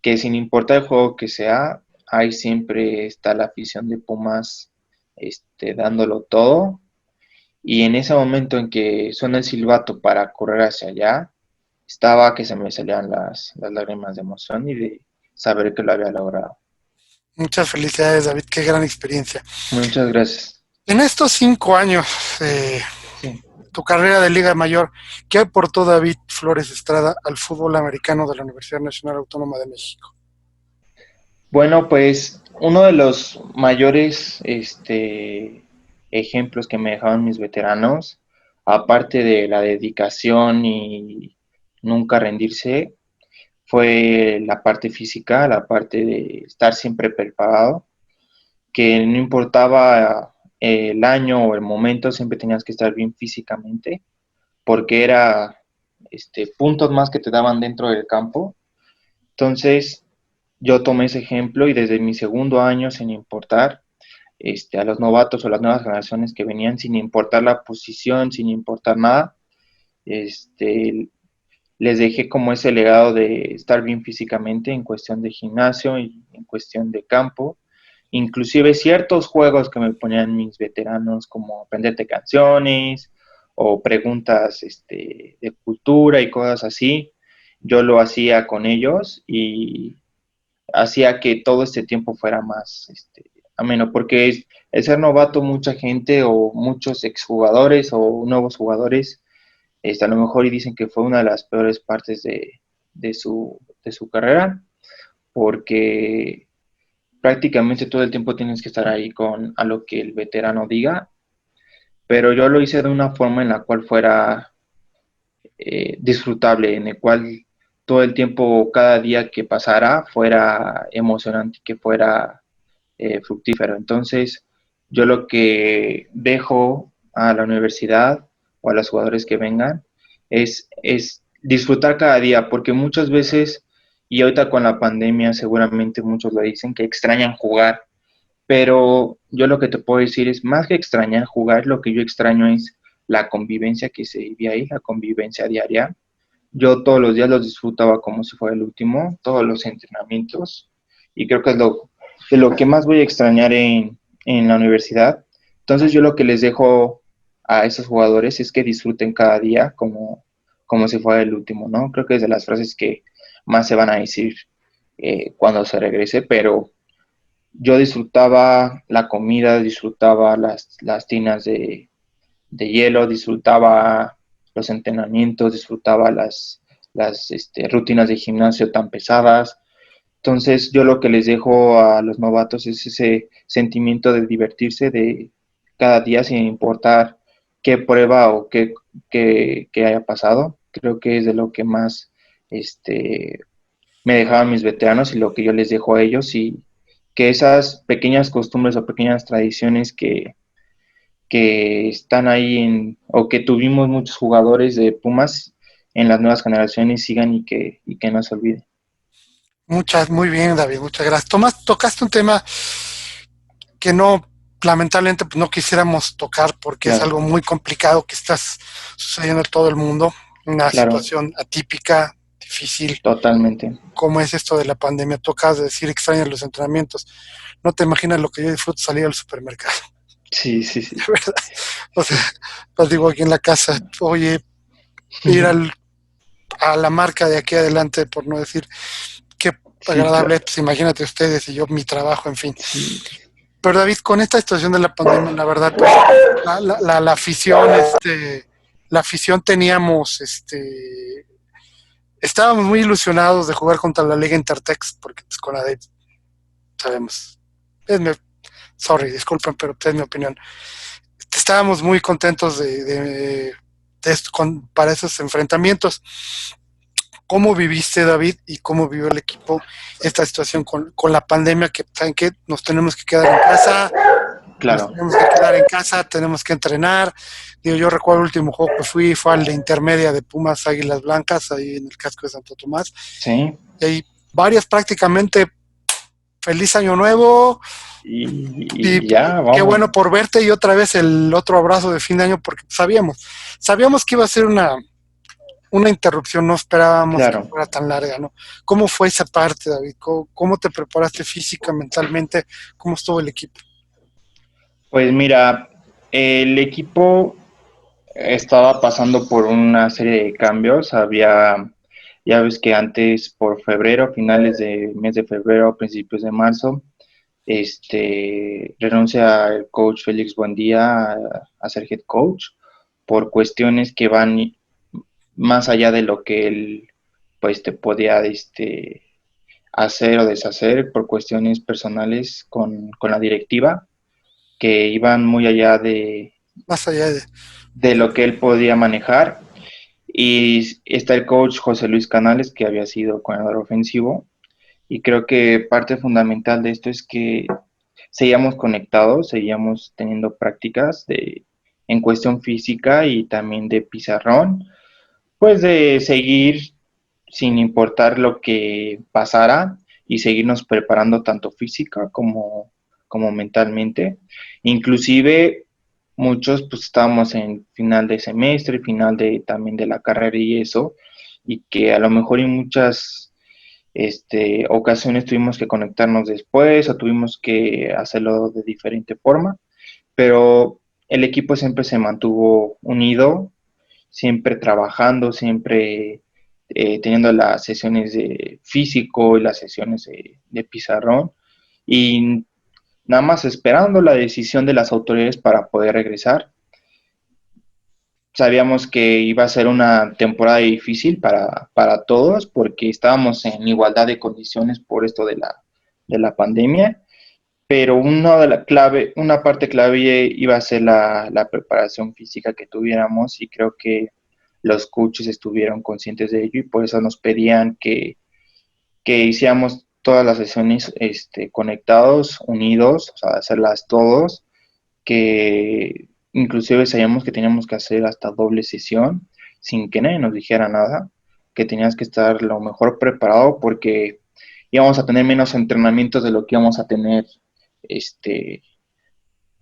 [SPEAKER 2] que sin importar el juego que sea, ahí siempre está la afición de Pumas dándolo todo. Y en ese momento en que suena el silbato para correr hacia allá, estaba que se me salían las lágrimas de emoción y de saber que lo había logrado.
[SPEAKER 1] Muchas felicidades, David, qué gran experiencia.
[SPEAKER 2] Muchas gracias.
[SPEAKER 1] En estos 5 años, eh,
[SPEAKER 2] Sí.
[SPEAKER 1] tu carrera de Liga Mayor, ¿qué aportó David Flores Estrada al fútbol americano de la Universidad Nacional Autónoma de México?
[SPEAKER 2] Bueno, pues uno de los mayores ejemplos que me dejaron mis veteranos, aparte de la dedicación y nunca rendirse, fue la parte física, la parte de estar siempre preparado, que no importaba el año o el momento, siempre tenías que estar bien físicamente, porque era puntos más que te daban dentro del campo. Entonces, yo tomé ese ejemplo y desde mi segundo año, sin importar a los novatos o las nuevas generaciones que venían, sin importar la posición, sin importar nada, este, les dejé como ese legado de estar bien físicamente en cuestión de gimnasio y en cuestión de campo. Inclusive ciertos juegos que me ponían mis veteranos, como aprenderte canciones o preguntas de cultura y cosas así, yo lo hacía con ellos y hacía que todo este tiempo fuera más ameno, porque el ser novato, mucha gente o muchos exjugadores o nuevos jugadores, a lo mejor y dicen que fue una de las peores partes de su carrera, porque prácticamente todo el tiempo tienes que estar ahí con a lo que el veterano diga, pero yo lo hice de una forma en la cual fuera disfrutable, en el cual todo el tiempo, cada día que pasara, fuera emocionante, que fuera fructífero. Entonces, yo lo que dejo a la universidad o a los jugadores que vengan es disfrutar cada día, porque muchas veces, y ahorita con la pandemia seguramente muchos lo dicen, que extrañan jugar, pero yo lo que te puedo decir es, más que extrañar jugar, lo que yo extraño es la convivencia que se vivía ahí, la convivencia diaria. Yo todos los días los disfrutaba como si fuera el último, todos los entrenamientos, y creo que es de lo que más voy a extrañar en la universidad. Entonces yo lo que les dejo a esos jugadores es que disfruten cada día como si fuera el último, ¿no? Creo que es de las frases que más se van a decir cuando se regrese, pero yo disfrutaba la comida, disfrutaba las tinas de hielo, disfrutaba los entrenamientos, disfrutaba las rutinas de gimnasio tan pesadas. Entonces, yo lo que les dejo a los novatos es ese sentimiento de divertirse de cada día sin importar qué prueba o qué haya pasado. Creo que es de lo que más me dejaban mis veteranos y lo que yo les dejo a ellos, y que esas pequeñas costumbres o pequeñas tradiciones que están ahí o que tuvimos muchos jugadores de Pumas en las nuevas generaciones sigan y que no se olviden.
[SPEAKER 1] Muy bien, David, muchas gracias. Tomás, tocaste un tema que no, lamentablemente, pues no quisiéramos tocar porque es
[SPEAKER 2] Claro,
[SPEAKER 1] algo muy complicado que está sucediendo en todo el mundo, una
[SPEAKER 2] claro,
[SPEAKER 1] situación atípica, difícil,
[SPEAKER 2] totalmente.
[SPEAKER 1] como es esto de la pandemia. Tú acabas de decir, extrañas los entrenamientos. No te imaginas lo que yo disfruto salir al supermercado,
[SPEAKER 2] Sí, sí,
[SPEAKER 1] de
[SPEAKER 2] sí.
[SPEAKER 1] verdad. O sea, pues digo aquí en la casa, oye, ir a la marca de aquí adelante, por no decir qué
[SPEAKER 2] Sí,
[SPEAKER 1] agradable,
[SPEAKER 2] claro.
[SPEAKER 1] pues imagínate ustedes y yo, mi trabajo, en fin.
[SPEAKER 2] Sí,
[SPEAKER 1] Pero David, con esta situación de la pandemia, la verdad, pues la afición, la afición teníamos, estábamos muy ilusionados de jugar contra la Liga Intertex, porque pues con la de, sabemos, es mi, sorry, disculpen, pero es mi opinión. Estábamos muy contentos de esto, para esos enfrentamientos. ¿Cómo viviste, David, y cómo vivió el equipo esta situación con la pandemia? Que saben que nos tenemos que quedar en casa, nos
[SPEAKER 2] claro.
[SPEAKER 1] tenemos que quedar en casa, tenemos que entrenar. Digo, yo recuerdo el último juego que fue al de intermedia de Pumas Águilas Blancas, ahí en el casco de Santo Tomás.
[SPEAKER 2] Sí.
[SPEAKER 1] Y hay varias prácticamente feliz año nuevo y
[SPEAKER 2] Y ya,
[SPEAKER 1] qué
[SPEAKER 2] vamos.
[SPEAKER 1] bueno por verte y otra vez el otro abrazo de fin de año porque sabíamos que iba a ser una interrupción, no esperábamos que
[SPEAKER 2] Claro.
[SPEAKER 1] fuera tan larga, ¿no? ¿Cómo fue esa parte, David? ¿Cómo te preparaste física, mentalmente? ¿Cómo estuvo el equipo?
[SPEAKER 2] Pues mira, el equipo estaba pasando por una serie de cambios. Ya ves que antes, por febrero, finales de mes de febrero, principios de marzo, renuncia el coach Félix Buendía a ser head coach por cuestiones que van más allá de lo que él pues te podía hacer o deshacer por cuestiones personales con la directiva, que iban muy allá
[SPEAKER 1] Más allá
[SPEAKER 2] de lo que él podía manejar. Y está el coach José Luis Canales, que había sido coordinador ofensivo, y creo que parte fundamental de esto es que seguíamos conectados, seguíamos teniendo prácticas en cuestión física y también de pizarrón, pues de seguir sin importar lo que pasara y seguirnos preparando tanto física como mentalmente. Inclusive muchos pues estábamos en final de semestre, final también de la carrera y eso, y que a lo mejor en muchas ocasiones tuvimos que conectarnos después o tuvimos que hacerlo de diferente forma, pero el equipo siempre se mantuvo unido, siempre trabajando, siempre teniendo las sesiones de físico y las sesiones de pizarrón y nada más esperando la decisión de las autoridades para poder regresar. Sabíamos que iba a ser una temporada difícil para todos porque estábamos en igualdad de condiciones por esto de la pandemia, pero una parte clave iba a ser la preparación física que tuviéramos y creo que los coaches estuvieron conscientes de ello y por eso nos pedían que hiciéramos todas las sesiones conectados, unidos, o sea, hacerlas todos, que inclusive sabíamos que teníamos que hacer hasta doble sesión sin que nadie nos dijera nada, que tenías que estar lo mejor preparado porque íbamos a tener menos entrenamientos de lo que íbamos a tener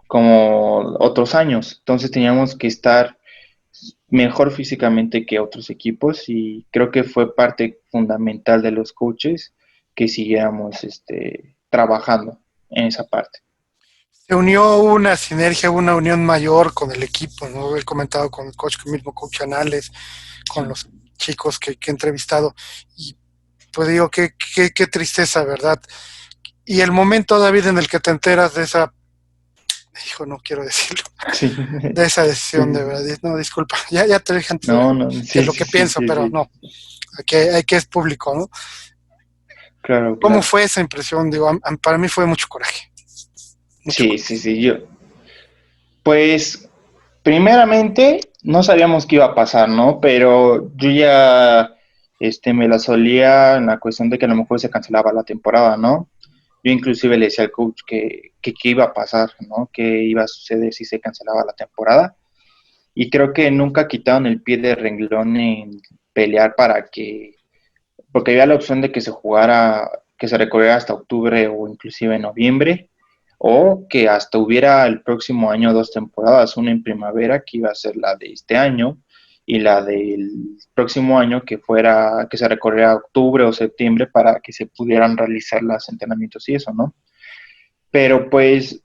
[SPEAKER 2] como otros años. Entonces teníamos que estar mejor físicamente que otros equipos y creo que fue parte fundamental de los coaches que siguiéramos trabajando en esa parte.
[SPEAKER 1] se unió una sinergia, una unión mayor con el equipo, ¿no? He comentado con el coach, el mismo coach Anales, con los chicos que he entrevistado, y pues digo, qué tristeza, ¿verdad? Y el momento, David, en el que te enteras de esa, hijo, no quiero decirlo,
[SPEAKER 2] Sí.
[SPEAKER 1] de esa decisión, de
[SPEAKER 2] Sí.
[SPEAKER 1] verdad, no, disculpa, ya te dije antes
[SPEAKER 2] No, no,
[SPEAKER 1] de
[SPEAKER 2] sí,
[SPEAKER 1] lo
[SPEAKER 2] sí,
[SPEAKER 1] que
[SPEAKER 2] sí,
[SPEAKER 1] pienso,
[SPEAKER 2] sí,
[SPEAKER 1] pero
[SPEAKER 2] sí.
[SPEAKER 1] no, hay que es público, ¿no?
[SPEAKER 2] Claro,
[SPEAKER 1] ¿Cómo
[SPEAKER 2] claro.
[SPEAKER 1] fue esa impresión? Digo, para mí fue mucho coraje, mucho
[SPEAKER 2] Sí, sí, sí, pues, primeramente, no sabíamos qué iba a pasar, ¿no? Pero yo ya, me la solía en la cuestión de que a lo mejor se cancelaba la temporada, ¿no? Yo inclusive le decía al coach que qué iba a pasar, ¿no? ¿Qué iba a suceder si se cancelaba la temporada? Y creo que nunca quitaron el pie de renglón en pelear porque había la opción de que se jugara, que se recorriera hasta octubre o inclusive noviembre, o que hasta hubiera el próximo año dos temporadas, una en primavera que iba a ser la de este año y la del próximo año que se recorriera octubre o septiembre para que se pudieran realizar los entrenamientos y eso, ¿no? Pero pues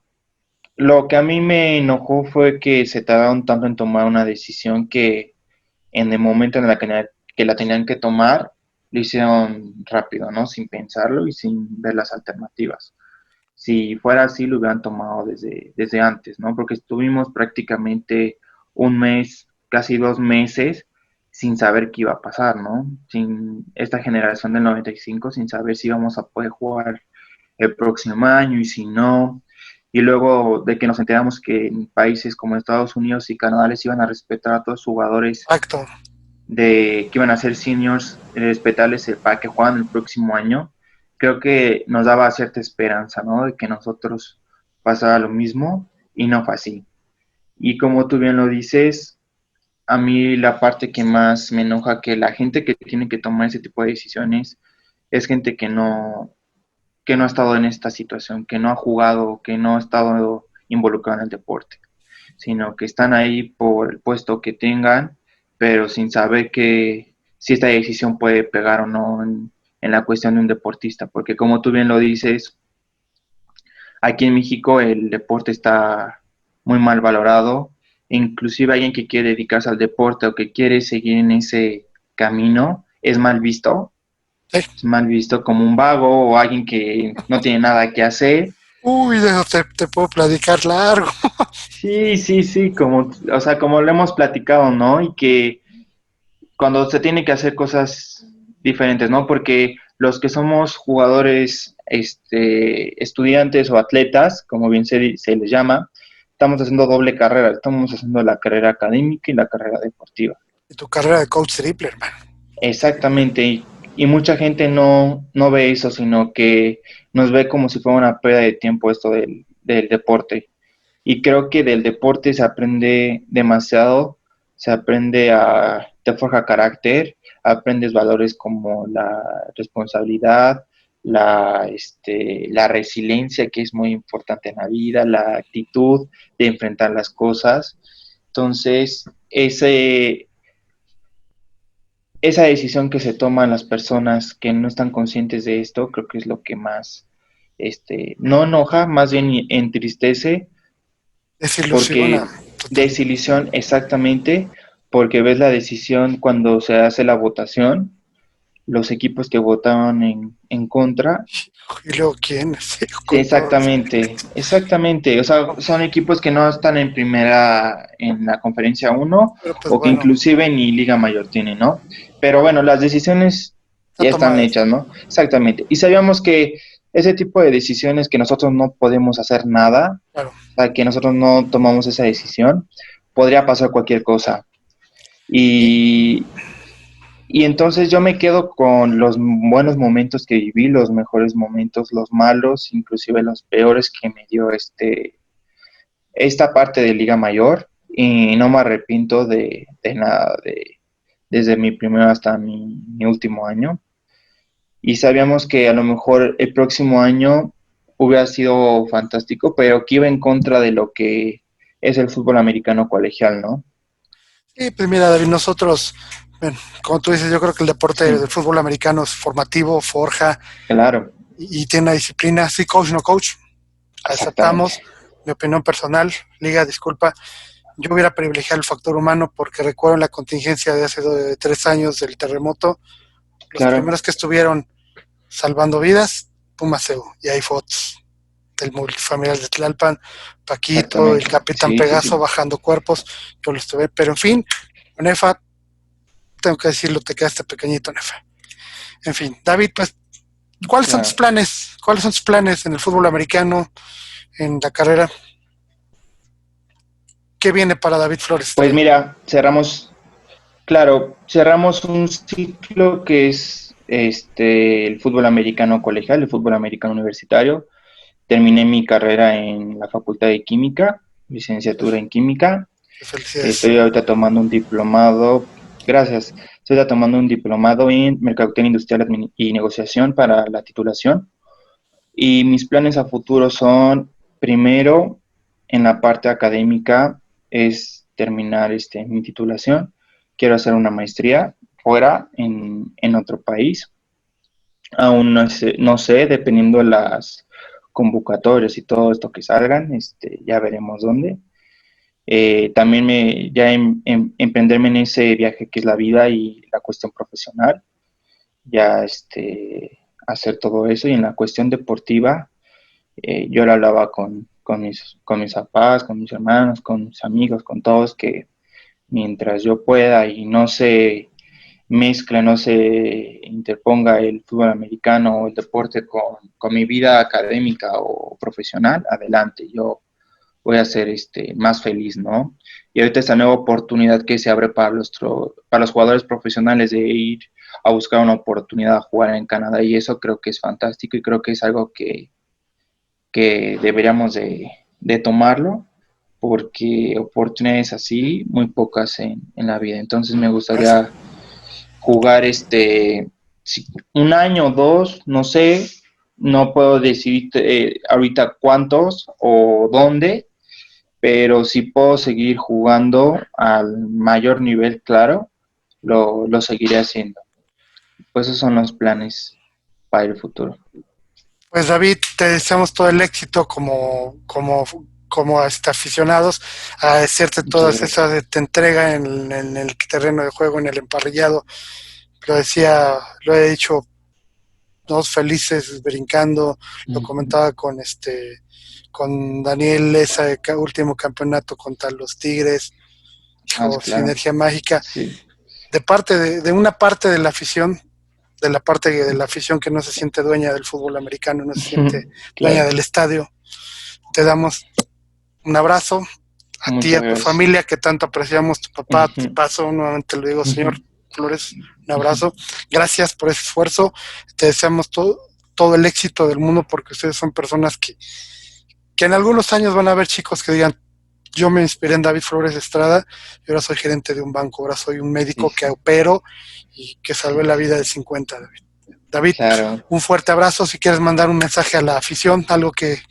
[SPEAKER 2] lo que a mí me enojó fue que se tardaron tanto en tomar una decisión que en el momento en el que la tenían que tomar, lo hicieron rápido, ¿no? Sin pensarlo y sin ver las alternativas. Si fuera así, lo hubieran tomado desde antes, ¿no? Porque estuvimos prácticamente un mes, casi 2 meses, sin saber qué iba a pasar, ¿no? Sin esta generación del 95, sin saber si íbamos a poder jugar el próximo año y si no. Y luego de que nos enteramos que en países como Estados Unidos y Canadá les iban a respetar a todos los jugadores
[SPEAKER 1] acto.
[SPEAKER 2] de que iban a ser seniors, respetarles para que juegan el próximo año, creo que nos daba cierta esperanza, ¿no? De que nosotros pasara lo mismo y no fue así. Y como tú bien lo dices, a mí la parte que más me enoja que la gente que tiene que tomar ese tipo de decisiones es gente que no ha estado en esta situación, que no ha jugado, que no ha estado involucrado en el deporte, sino que están ahí por el puesto que tengan, pero sin saber que si esta decisión puede pegar o no en la cuestión de un deportista, porque como tú bien lo dices, aquí en México el deporte está muy mal valorado, e inclusive alguien que quiere dedicarse al deporte o que quiere seguir en ese camino
[SPEAKER 1] Sí.
[SPEAKER 2] es mal visto como un vago o alguien que no tiene nada que hacer.
[SPEAKER 1] Uy, de eso te puedo platicar largo.
[SPEAKER 2] Sí, sí, sí, como, o sea, como lo hemos platicado, ¿no? Y que cuando se tiene que hacer cosas diferentes, ¿no? Porque los que somos jugadores, estudiantes o atletas, como bien se les llama, estamos haciendo doble carrera, estamos haciendo la carrera académica y la carrera deportiva.
[SPEAKER 1] Y tu carrera de coach triple, hermano.
[SPEAKER 2] Exactamente, y mucha gente no ve eso, sino que nos ve como si fuera una pérdida de tiempo esto del deporte. Y creo que del deporte se aprende demasiado, se aprende te forja carácter, aprendes valores como la responsabilidad, la resiliencia, que es muy importante en la vida, la actitud de enfrentar las cosas. Entonces, esa decisión que se toman las personas que no están conscientes de esto, creo que es lo que más, no enoja, más bien entristece,
[SPEAKER 1] Desilusiona,
[SPEAKER 2] porque
[SPEAKER 1] total.
[SPEAKER 2] desilusión exactamente, porque ves la decisión cuando se hace la votación, los equipos que votaron en contra.
[SPEAKER 1] Y luego, ¿quién? Sí,
[SPEAKER 2] Sí,
[SPEAKER 1] con todo
[SPEAKER 2] exactamente,
[SPEAKER 1] respeto.
[SPEAKER 2] exactamente. O sea, son equipos que no están en primera, en la conferencia uno
[SPEAKER 1] Pero pues
[SPEAKER 2] o que
[SPEAKER 1] bueno,
[SPEAKER 2] inclusive ni Liga Mayor tienen, ¿no? Pero bueno, las decisiones
[SPEAKER 1] está
[SPEAKER 2] ya están
[SPEAKER 1] tomada.
[SPEAKER 2] hechas, ¿no? Exactamente. Y sabíamos que ese tipo de decisiones que nosotros no podemos hacer nada,
[SPEAKER 1] Claro.
[SPEAKER 2] o sea, que nosotros no tomamos esa decisión, podría pasar cualquier cosa.
[SPEAKER 1] Y,
[SPEAKER 2] Y entonces yo me quedo con los buenos momentos que viví, los mejores momentos, los malos, inclusive los peores que me dio esta parte de Liga Mayor, y no me arrepiento de nada, desde mi primero hasta mi último año. Y sabíamos que a lo mejor el próximo año hubiera sido fantástico, pero que iba en contra de lo que es el fútbol americano colegial, ¿no?
[SPEAKER 1] y pues mira, David, nosotros, bueno, como tú dices, yo creo que el deporte
[SPEAKER 2] Sí,
[SPEAKER 1] del fútbol americano es formativo, forja
[SPEAKER 2] claro,
[SPEAKER 1] y tiene una disciplina, sí, coach, no coach. Aceptamos,
[SPEAKER 2] exactamente,
[SPEAKER 1] mi opinión personal, Liga, disculpa, yo hubiera privilegiado el factor humano porque recuerdo la contingencia de hace 3 años del terremoto, los
[SPEAKER 2] claro,
[SPEAKER 1] primeros que estuvieron salvando vidas, Pumaseu, y hay fotos del multifamiliar de Tlalpan, Paquito, el
[SPEAKER 2] exactamente,
[SPEAKER 1] capitán
[SPEAKER 2] sí, sí,
[SPEAKER 1] Pegaso
[SPEAKER 2] sí,
[SPEAKER 1] bajando cuerpos, yo lo estuve, pero en fin, Nefa, tengo que decirlo, te quedaste pequeñito, Nefa. En fin, David, pues, ¿cuáles son tus
[SPEAKER 2] claro.
[SPEAKER 1] planes? ¿Cuáles son tus planes en el fútbol americano, en la carrera? ¿Qué viene para David Flores este
[SPEAKER 2] Pues
[SPEAKER 1] año?
[SPEAKER 2] mira, cerramos un ciclo que es el fútbol americano colegial, el fútbol americano universitario. Terminé mi carrera en la Facultad de Química, licenciatura en Química.
[SPEAKER 1] Felicidades.
[SPEAKER 2] Estoy ahorita tomando un diplomado, gracias, estoy ahorita tomando un diplomado en Mercadotecnia Industrial y Negociación para la titulación. Y mis planes a futuro son, primero, en la parte académica, es terminar mi titulación. Quiero hacer una maestría fuera, en otro país. Aún no sé, dependiendo de las convocatorias y todo esto que salgan, ya veremos dónde. También ya emprenderme en ese viaje que es la vida y la cuestión profesional, ya hacer todo eso. Y en la cuestión deportiva, yo lo hablaba con mis papás, con mis hermanos, con mis amigos, con todos, que mientras yo pueda y no se mezcla, no se interponga el fútbol americano o el deporte con mi vida académica o profesional, adelante, yo voy a ser más feliz, ¿no? Y ahorita esta nueva oportunidad que se abre para los jugadores profesionales de ir a buscar una oportunidad a jugar en Canadá, y eso creo que es fantástico y creo que es algo que deberíamos de tomarlo, porque oportunidades así, muy pocas en la vida. Entonces me
[SPEAKER 1] Gracias.
[SPEAKER 2] gustaría jugar un año o dos, no sé, no puedo decir ahorita cuántos o dónde, pero si puedo seguir jugando al mayor nivel, claro, lo seguiré haciendo. Pues esos son los planes para el futuro.
[SPEAKER 1] Pues David, te deseamos todo el éxito como aficionados, agradecerte
[SPEAKER 2] Muchas
[SPEAKER 1] todas
[SPEAKER 2] gracias.
[SPEAKER 1] esas de te entrega en el terreno de juego, en el emparrillado. Lo decía, lo he dicho todos felices, brincando. Lo comentaba con Daniel, ese último campeonato contra los Tigres,
[SPEAKER 2] Claro.
[SPEAKER 1] sinergia mágica,
[SPEAKER 2] Sí.
[SPEAKER 1] de una parte de la afición, de la parte de la afición que no se siente dueña del fútbol americano, no se siente dueña del estadio. Te damos un abrazo a ti y a tu familia que tanto apreciamos, tu papá, tu paso, nuevamente lo digo, señor Flores, un abrazo. Gracias por ese esfuerzo. Te deseamos todo el éxito del mundo porque ustedes son personas que en algunos años van a haber chicos que digan, yo me inspiré en David Flores Estrada y ahora soy gerente de un banco, ahora soy un médico que opero y que salvé la vida de 50, David. David, claro. Un fuerte abrazo. Si quieres mandar un mensaje a la afición, algo que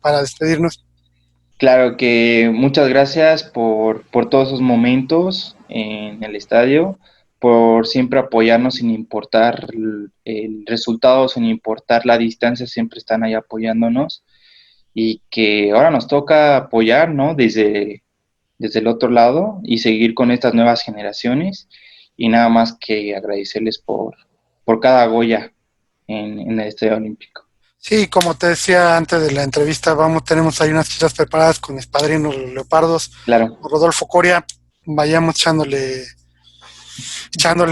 [SPEAKER 1] para despedirnos.
[SPEAKER 2] Claro que muchas gracias por todos esos momentos en el estadio, por siempre apoyarnos sin importar el resultado, sin importar la distancia, siempre están ahí apoyándonos y que ahora nos toca apoyar, ¿no? Desde el otro lado y seguir con estas nuevas generaciones y nada más que agradecerles por cada Goya en el Estadio Olímpico.
[SPEAKER 1] Sí, como te decía antes de la entrevista, tenemos ahí unas fichas preparadas con mis padrinos los Leopardos,
[SPEAKER 2] claro.
[SPEAKER 1] Rodolfo Coria, vayamos echándole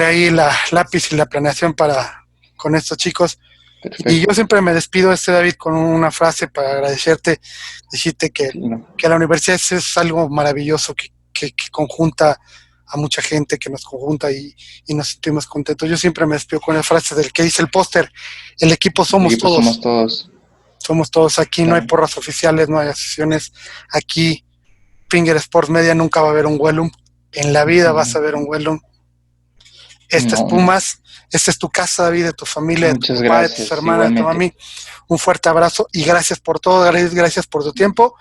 [SPEAKER 1] ahí la lápiz y la planeación con estos chicos. Perfecto. Y yo siempre me despido, David, con una frase para agradecerte, decirte que la universidad es algo maravilloso, que conjunta a mucha gente, que nos conjunta y nos sentimos contentos. Yo siempre me despido con la frase del que dice el póster, el equipo somos todos.
[SPEAKER 2] Somos todos.
[SPEAKER 1] Somos todos aquí, no hay porras oficiales, no hay asociaciones. Aquí, Finger Sports Media nunca va a haber un Wellum. En la vida vas a ver un Wellum. Es Pumas, esta es tu casa, David, de tu familia, de tu papá, de tus hermanas, de tu mami. Un fuerte abrazo y gracias por todo, gracias por tu tiempo.